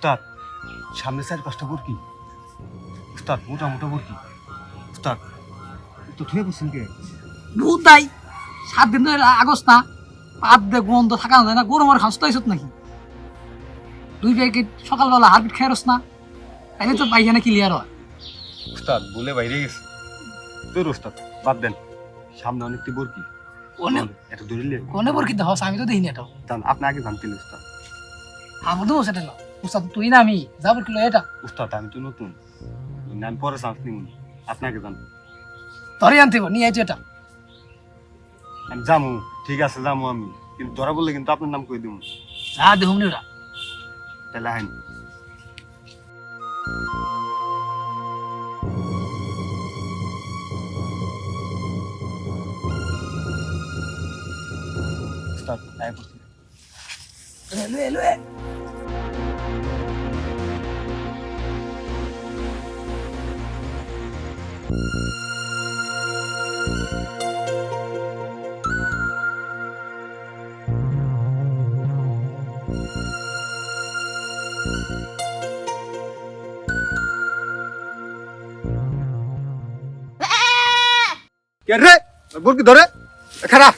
উস্তাদ সামনে 4-5টা বুরকি উস্তাদ মোটা মোটা বুরকি উস্তাদ তো থুয়ে বসছেন কে ভূত তাই 7 দিন ধরে আগস্ট না পাত দে গন্ধ থাকা যায় না গরম আর খাসতে আইছত নাকি 2 প্যাকেট সকালবেলা হারবিট খাইরস না তাইলে তো পাইখানা ক্লিয়ার হয়। উস্তাদ বলে বাইরে গেছে তোর উস্তাদ বাদ দেন সামনে অনেকটি বুরকি কোনে এটা ধরিলে কোনে বরকি দেহস আমি তো দেখিনি এটা জান আপনি আগে জানতেন উস্তাদ আমার তো সেটা না উস্তাদ তুই না আমি যাব কিলো এটা উস্তাদ আমি তো নতুন আমি পরে চান্স নিব আপনাকে জান ধরে আনতে হবে নিয়ে আইছো এটা আমি যাবো ঠিক আছে যাবো আমি কিন্তু ধরা বললে কিন্তু আপনার নাম কই দিব যা দেখুন নি ওরা তাহলে আইন উস্তাদ আয় করছি এলো এলো কে রে বুরকি ধরে খারাপ